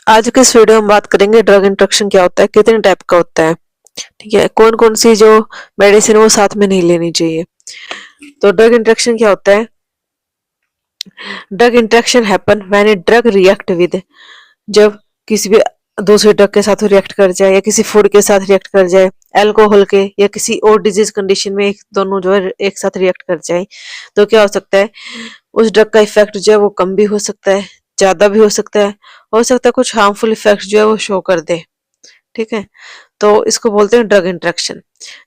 आज के इस वीडियो में बात करेंगे ड्रग इंटरेक्शन क्या होता है, कितने टाइप का होता है। ठीक है, कौन कौन सी जो मेडिसिन वो साथ में नहीं लेनी चाहिए। तो ड्रग इंटरेक्शन क्या होता है। Drug interaction happen when a drug react with, जब किसी भी दूसरे ड्रग के साथ रिएक्ट कर जाए या किसी फूड के साथ रिएक्ट कर जाए, अल्कोहल के या किसी और डिजीज कंडीशन में दोनों जो है एक साथ रिएक्ट कर जाए, तो क्या हो सकता है, उस ड्रग का इफेक्ट जो है वो कम भी हो सकता है, ज्यादा भी हो सकता है कुछ हार्मफुल इफेक्ट जो है वो शो कर दे। ठीक है, तो इसको बोलते हैं ड्रग इंटरेक्शन।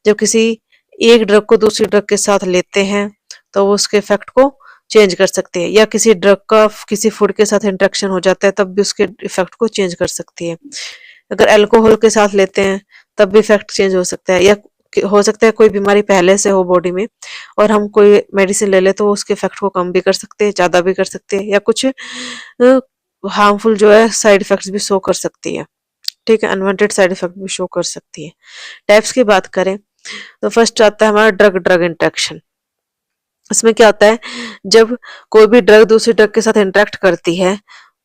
जब किसी एक ड्रग को दूसरी ड्रग के साथ लेते हैं तो वो उसके इफेक्ट को चेंज कर सकते हैं, या किसी ड्रग का किसी फूड के साथ इंटरेक्शन हो जाता है तब भी उसके इफेक्ट को चेंज कर सकती है। अगर अल्कोहल के साथ लेते हैं तब भी इफेक्ट चेंज हो सकता है, या हो सकता है कोई बीमारी पहले से हो बॉडी में और हम कोई मेडिसिन ले ले तो उसके इफेक्ट को कम भी कर सकते हैं, ज्यादा भी कर सकते हैं, या कुछ हार्मफुल जो है साइड इफेक्ट्स भी शो कर सकती है। ठीक है, अनवांटेड साइड इफेक्ट भी शो कर सकती है। टाइप्स की बात करें तो फर्स्ट आता है हमारा ड्रग ड्रग इंटरेक्शन। इसमें क्या होता है, जब कोई भी ड्रग दूसरी ड्रग के साथ इंटरेक्ट करती है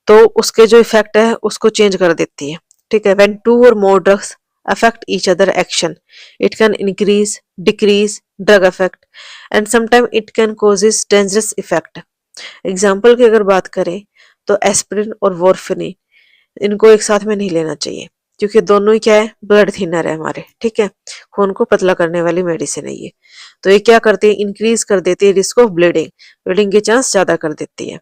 तो उसके जो इफेक्ट है उसको चेंज कर देती है। ठीक है, व्हेन टू और मोर drugs affect each other action, it can increase decrease drug effect and sometimes it can causes dangerous effect। Example की अगर बात करें तो एस्पिरिन और वॉर्फिनिन, इनको एक साथ में नहीं लेना चाहिए क्योंकि दोनों ही क्या है, ब्लड थिनर है हमारे। ठीक है, खून को पतला करने वाली मेडिसिन है ये। तो ये क्या करती है, इंक्रीज कर देती है रिस्क ऑफ ब्लीडिंग, ब्लीडिंग के चांस ज्यादा कर देती है।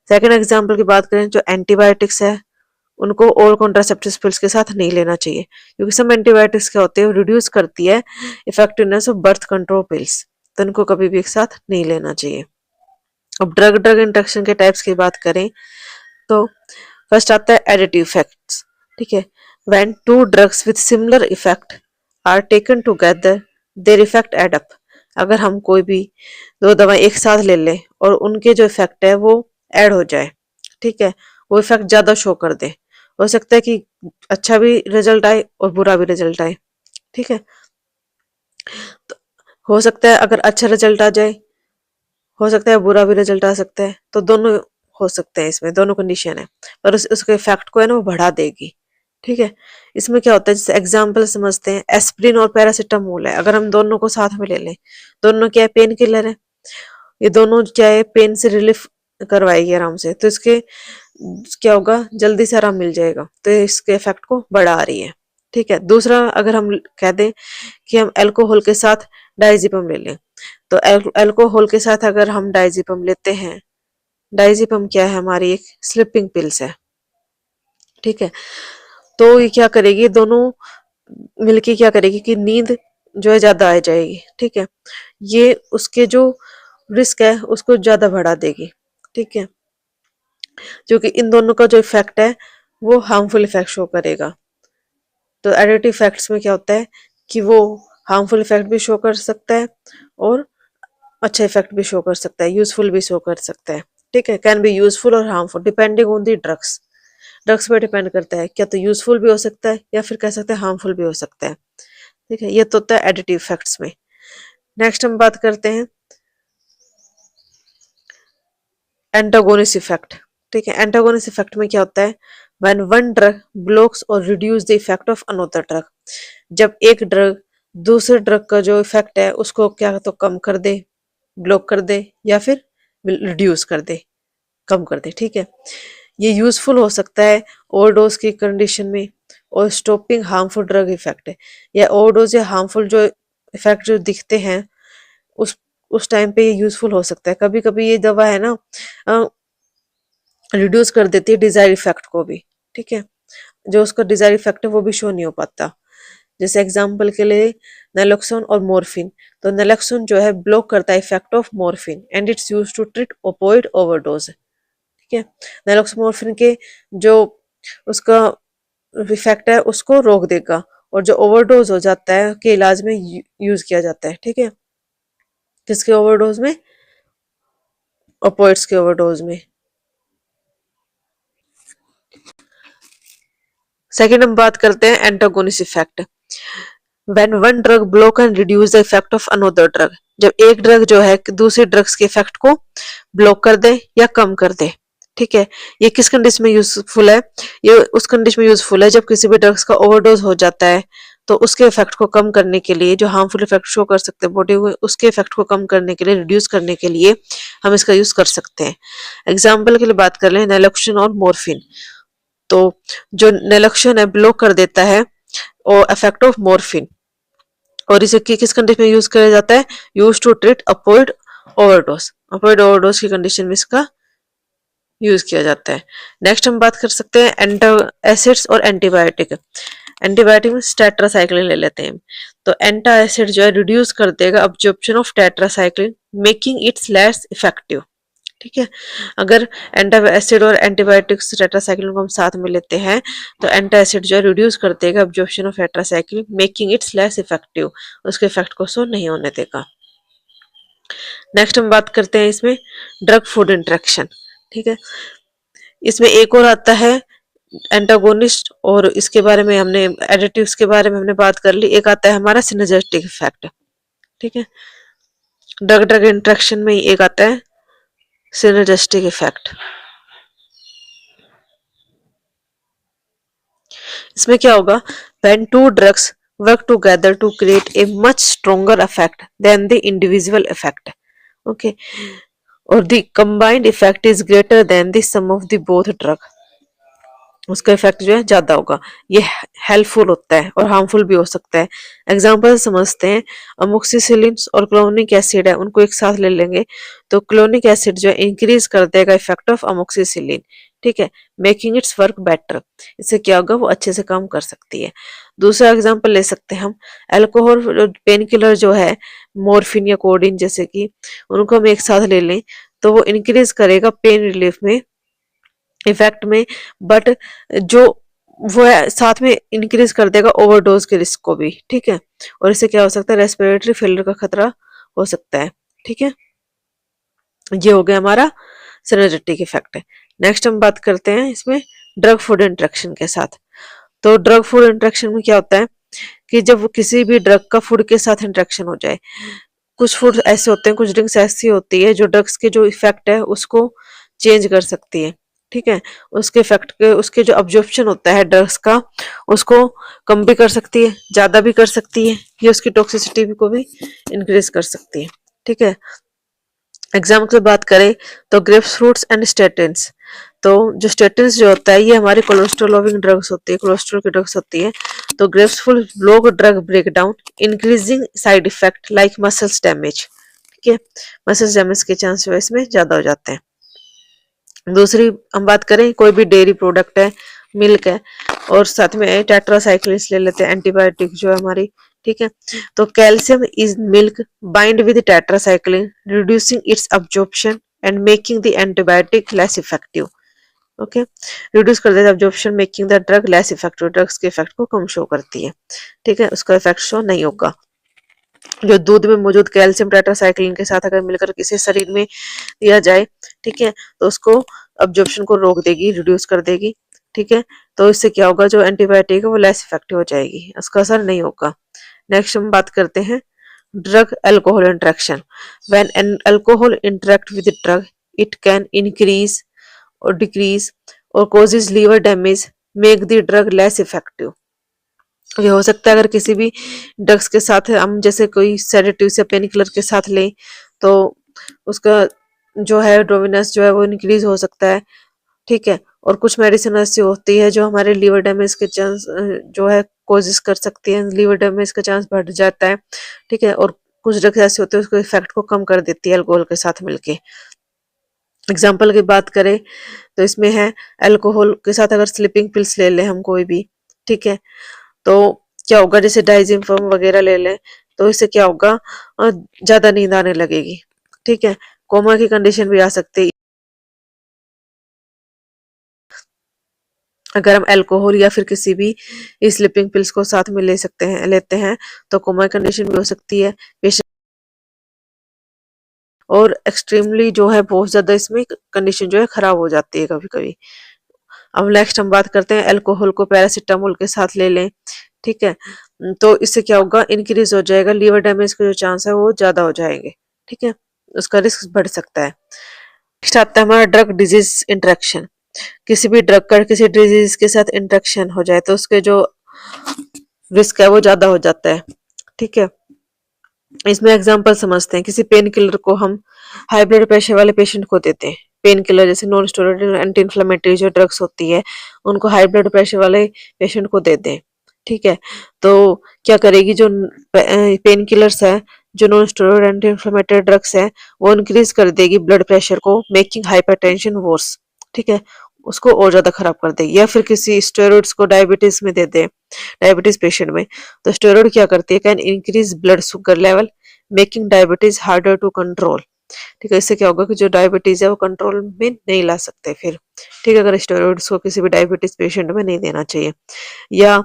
सेकंड एग्जांपल की बात करें, जो एंटीबायोटिक्स है उनको ओरल कॉन्ट्रासेप्टिव पिल्स के साथ नहीं लेना चाहिए क्योंकि सब एंटीबायोटिक्स क्या होते हैं, रिड्यूस करती है effectiveness of birth control pills, तो इनको कभी भी एक साथ नहीं लेना चाहिए। अब ड्रग ड्रग इंटरेक्शन के टाइप्स की बात करें तो फर्स्ट आता है एडिटिव इफेक्ट्स। ठीक है, when two drugs with similar effect are taken together their effect add up. अगर हम कोई भी दो दवाएं एक साथ ले लें और उनके जो इफेक्ट है वो ऐड हो जाए, ठीक है, वो इफेक्ट ज्यादा शो कर दे, हो सकता है कि अच्छा भी रिजल्ट आए और बुरा भी रिजल्ट आए। ठीक है, तो हो सकता है अगर अच्छा रिजल्ट आ जाए, हो सकता है बुरा भी रिजल्ट आ सकता है, तो दोनों हो सकते हैं, इसमें दोनों कंडीशन है, पर उसके इफेक्ट को है ना वो बढ़ा देगी। ठीक है, इसमें क्या होता है, जैसे एग्जांपल समझते हैं, एस्प्रिन और पैरासीटामोल है, अगर हम दोनों को साथ में ले लें, दोनों क्या है, पेन किलर है, ये दोनों क्या है, पेन से रिलीफ करवाएगी आराम से, तो इसके क्या होगा, जल्दी से आराम मिल जाएगा, तो इसके इफेक्ट को बढ़ा रही है। ठीक है, दूसरा अगर हम कह दें कि हम अल्कोहल के साथ डायजेपम ले लें, तो अल्कोहल के साथ अगर हम डायजेपम लेते हैं, डायजेपम क्या है, हमारी एक स्लीपिंग पिल्स है। ठीक है, तो ये क्या करेगी, दोनों मिलके क्या करेगी कि नींद जो है ज्यादा आ जाएगी। ठीक है, ये उसके जो रिस्क है उसको ज्यादा बढ़ा देगी। ठीक है, क्योंकि इन दोनों का जो इफेक्ट है वो हार्मफुल इफेक्ट शो करेगा। तो एडिटिव इफेक्ट्स में क्या होता है कि वो हार्मफुल इफेक्ट भी शो कर सकता है और अच्छा इफेक्ट भी शो कर सकता है, यूजफुल भी शो कर सकता है। ठीक है, कैन बी यूजफुल और harmful depending on the drugs, drugs पे डिपेंड करता है, क्या तो यूजफुल भी हो सकता है या फिर कह सकते हैं हार्मफुल भी हो सकता है। ठीक है, ये तो होता है एडिटिव इफेक्ट्स में। नेक्स्ट हम बात करते हैं एंटागोनिस्ट इफेक्ट। ठीक है, एंटागोनिस्ट इफेक्ट में क्या होता है, व्हेन वन ड्रग ब्लॉक्स और reduce the effect of another drug, जब एक ड्रग दूसरे ड्रग का जो इफेक्ट है उसको क्या तो कम कर दे, ब्लॉक कर दे, या फिर रिड्यूस कर दे, कम कर दे। ठीक है, ये यूजफुल हो सकता है ओवरडोज की कंडीशन में और स्टॉपिंग हार्मफुल ड्रग इफेक्ट है, या ओवरडोज या हार्मफुल जो इफेक्ट जो दिखते हैं उस टाइम पे ये यूजफुल हो सकता है। कभी कभी ये दवा है ना रिड्यूस कर देती है डिजायर इफेक्ट को भी। ठीक है, जो उसका डिजायर इफेक्ट है वो भी शो नहीं हो पाता। जैसे एग्जांपल के लिए नैलोक्सोन और मोर्फिन, तो नैलोक्सोन जो है ब्लॉक करता है effect of morphine and it's used to treat opioid overdose. ठीक है, नैलोक्सोमोर्फिन के जो उसका इफेक्ट है उसको रोक देगा और जो ओवरडोज हो जाता है के इलाज में यूज किया जाता है। ठीक है, किसके ओवरडोज में, ओपोइड्स के ओवरडोज में। सेकेंड हम बात करते हैं antagonist effect. When one drug block and reduce the effect of another drug, जब एक ड्रग जो है दूसरे ड्रग्स के इफेक्ट को ब्लॉक कर दे या कम कर दे। ठीक है, ये किस कंडीशन में यूजफुल है? ये उस कंडीशन में यूजफुल है जब किसी भी ड्रग्स का ओवरडोज हो जाता है, तो उसके इफेक्ट को कम करने के लिए, जो हार्मफुल इफेक्ट शो कर सकते हैं बॉडी में, उसके इफेक्ट को कम करने के लिए, रिड्यूस करने के लिए हम इसका यूज कर सकते हैं। एग्जाम्पल के लिए बात कर लें, नैलोक्सिन और मॉर्फिन। तो जो नैलोक्सिन है ब्लॉक कर देता है और इफेक्ट ऑफ मॉर्फिन, और इसे किस कंडीशन में यूज किया जाता है? Use to treat opioid overdose. Opioid overdose की कंडीशन में इसका यूज किया जाता है। नेक्स्ट हम बात कर सकते हैं एंटासिड्स और एंटीबायोटिक। एंटीबायोटिक में टेट्रासाइक्लिन ले लेते हैं। तो एंटासिड जो है रिड्यूस कर देगा absorption of tetracycline, making it's less effective. ठीक है, अगर एंटासिड और एंटीबायोटिक्स टेट्रासाइक्लिन को हम साथ में लेते हैं तो एंटासिड जो है रिड्यूस कर देगा absorption of tetracycline, making it's less effective, उसके इफेक्ट को शो नहीं होने देगा। नेक्स्ट हम बात करते हैं इसमें ड्रग फूड इंटरेक्शन। ठीक है, इसमें एक और आता है एंटागोनिस्ट, और इसके बारे में हमने एडिटिव्स के बारे में हमने बात कर ली। एक आता है हमारा सिनर्जेटिक इफेक्ट। ठीक है, ड्रग ड्रग इंटरेक्शन में ही एक आता है सिनर्जेटिक इफेक्ट। इसमें क्या होगा? when two drugs work together to create a much stronger effect than the individual effect, okay, or the combined effect is greater than the sum of the both drug, उसका effect जो है ज्यादा होगा। ये helpful होता है और harmful भी हो सकता है। एग्जाम्पल समझते हैं, अमोक्सिसिलिन और क्लोनिक एसिड है, उनको एक साथ ले लेंगे तो क्लोनिक एसिड जो है इंक्रीज कर देगा इफेक्ट ऑफ अमोक्सिसिलिन। ठीक है, मेकिंग इट्स वर्क बेटर। इससे क्या होगा? वो अच्छे से काम कर सकती है। दूसरा एग्जाम्पल ले सकते हैं हम, अल्कोहल पेन किलर जो है, मोरफिन या कोडिन जैसे कि, उनको हम एक साथ ले लें तो वो इंक्रीज करेगा पेन रिलीफ में, इफेक्ट में, बट जो वो है साथ में इंक्रीज कर देगा ओवरडोज के रिस्क को भी। ठीक है, और इससे क्या हो सकता है? रेस्पिरेटरी फेलियर का खतरा हो सकता है। ठीक है, ये हो गया हमारा सिनर्जेटिक इफेक्ट। नेक्स्ट हम बात करते हैं इसमें ड्रग फूड इंटरेक्शन के साथ। तो ड्रग फूड इंटरेक्शन में क्या होता है कि जब किसी भी ड्रग का फूड के साथ इंटरेक्शन हो जाए, कुछ फूड ऐसे होते हैं, कुछ ड्रिंक्स ऐसी होती है जो ड्रग्स के जो इफेक्ट है उसको चेंज कर सकती है। ठीक है, उसके इफेक्ट के, उसके जो अब्जॉर्प्शन होता है ड्रग्स का, उसको कम भी कर सकती है, ज्यादा भी कर सकती है, ये उसकी टॉक्सिसिटी को भी इंक्रीज कर सकती है। ठीक है, एग्जाम्पल की बात करें तो ग्रेप्स फ्रूट्स एंड स्टेटिन्स। तो जो स्टेटिन्स जो होता है ये हमारी कोलेस्ट्रॉल लविंग ड्रग्स होती है, कोलेस्ट्रॉल की ड्रग्स होती है। तो grapes full block drug breakdown, increasing side effect like muscles damage. ठीक है, मसल्स डैमेज के चांस जो है इसमें ज्यादा हो जाते हैं। दूसरी हम बात करें, कोई भी डेयरी प्रोडक्ट है, मिल्क है, और साथ में टेट्रासाइक्लिन्स ले लेते हैं, एंटीबायोटिक जो है हमारी। ठीक है, तो calcium is milk bind with tetracycline, reducing it's absorption and making the antibiotic less effective. Okay, reduce कर देता है absorption, making the drug less effective, drugs के इफेक्ट को कम शो करती है। ठीक है, उसका इफेक्ट शो नहीं होगा। जो दूध में मौजूद कैल्शियम टेट्रासाइक्लिन के साथ अगर मिलकर किसी शरीर में दिया जाए, ठीक है, तो उसको अब्जॉर्प्शन को रोक देगी, रिड्यूस कर देगी। ठीक है, तो इससे क्या होगा? जो एंटीबायोटिक है वो लेस इफेक्टिव हो जाएगी, उसका असर नहीं होगा। नेक्स्ट हम बात करते हैं drug alcohol interaction. When an alcohol interact with drug, it can increase और डिक्रीज और causes liver damage, make the drug less effective। ये हो सकता है अगर किसी भी ड्रग्स के साथ हम जैसे कोई सेडेटिव या पेन किलर के साथ लें तो उसका जो है ड्रोविनस जो है वो इंक्रीज हो सकता है। ठीक है, और कुछ मेडिसिन ऐसी होती है जो हमारे लीवर डैमेज के चांस जो है कोजिस कर सकती है, लीवर डैमेज का चांस बढ़ जाता है। ठीक है, और कुछ ड्रग्स ऐसे होते हैं उसको इफेक्ट को कम कर देती है अल्कोहल के साथ मिलके। एग्जाम्पल की बात करें तो इसमें है अल्कोहल के साथ अगर स्लीपिंग पिल्स ले लें हम कोई भी, ठीक है, तो क्या होगा? जैसे डाइजिनफम वगैरह ले लें तो इससे क्या होगा? ज्यादा नींद आने लगेगी। ठीक है, कोमा की कंडीशन भी आ सकती है अगर हम अल्कोहल या फिर किसी भी स्लीपिंग पिल्स को साथ में लेते हैं तो कोमा की कंडीशन भी हो सकती है पेशेंट, और एक्सट्रीमली जो है बहुत ज्यादा इसमें कंडीशन जो है खराब हो जाती है कभी कभी। अब नेक्स्ट हम बात करते हैं अल्कोहल को पैरासीटामोल के साथ ले लें। ठीक है, तो इससे क्या होगा? इंक्रीज हो जाएगा लीवर डैमेज के जो चांस है वो ज्यादा हो जाएंगे। ठीक है, उसका रिस्क बढ़ सकता है। नेक्स्ट आता है हमारा ड्रग डिजीज इंटरेक्शन। किसी भी ड्रग का किसी डिजीज के साथ इंटरेक्शन हो जाए तो उसके जो रिस्क है वो ज्यादा हो जाता है। ठीक है, इसमें एग्जांपल समझते हैं। किसी पेन किलर को हम हाई ब्लड प्रेशर वाले पेशेंट को देते हैं। पेन किलर जैसे नॉन स्टेरॉइडल एंटी इन्फ्लेमेटरी जो ड्रग्स होती है उनको हाई ब्लड प्रेशर वाले पेशेंट को देते हैं। ठीक है, तो क्या करेगी जो पेन किलर्स है, जो non steroidal anti inflammatory drugs है, वो इंक्रीज कर देगी ब्लड प्रेशर को, मेकिंग हाइपरटेंशन वर्स। ठीक है, उसको और ज्यादा खराब कर देगी। या फिर किसी स्टेरॉइड्स को डायबिटीज में दे दे, डायबिटीज पेशेंट में, तो स्टेरॉइड क्या करती है, can increase blood sugar level, making diabetes harder to control. ठीक है, इससे क्या होगा कि जो डायबिटीज है वो कंट्रोल में नहीं ला सकते फिर। ठीक है, अगर स्टेरॉइड्स को किसी भी डायबिटीज पेशेंट में नहीं देना चाहिए। या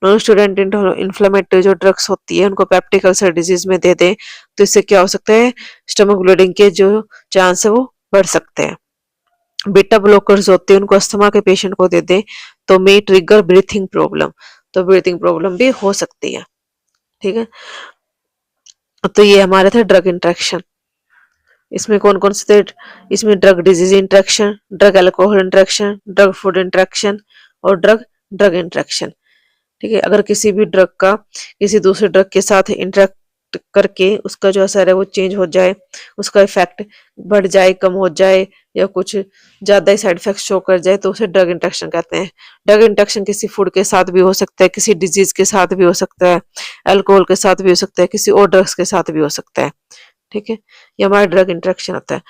नॉन स्टेरॉइड इन्फ्लेमेटरी जो ड्रग्स होती है उनको पेप्टिक अल्सर डिजीज में दे दें तो इससे क्या हो सकता है, स्टमक ब्लीडिंग के जो चांस है वो बढ़ सकते हैं। बीटा ब्लॉकर्स होते हैं उनको अस्थमा के पेशेंट को दे दें तो मे ट्रिगर ब्रीथिंग प्रॉब्लम, तो ब्रीथिंग प्रॉब्लम भी हो सकती है। ठीक है, तो ये हमारे थे ड्रग इंटरेक्शन। इसमें कौन कौन से थे, इसमें drug disease interaction, drug alcohol interaction, drug food interaction और ड्रग ड्रग इंटरेक्शन। ठीक है, अगर किसी भी ड्रग का किसी दूसरे ड्रग के साथ इंटरेक्ट करके उसका जो असर है वो चेंज हो जाए, उसका इफेक्ट बढ़ जाए, कम हो जाए, या कुछ ज्यादा ही साइड इफेक्ट शो कर जाए तो उसे ड्रग इंटरेक्शन कहते हैं। ड्रग इंटरेक्शन किसी फूड के साथ भी हो सकता है, किसी डिजीज के साथ भी हो सकता है, अल्कोहल के साथ भी हो सकता है, किसी और ड्रग्स के साथ भी हो सकता है। ठीक है, ये हमारा ड्रग इंटरेक्शन होता है।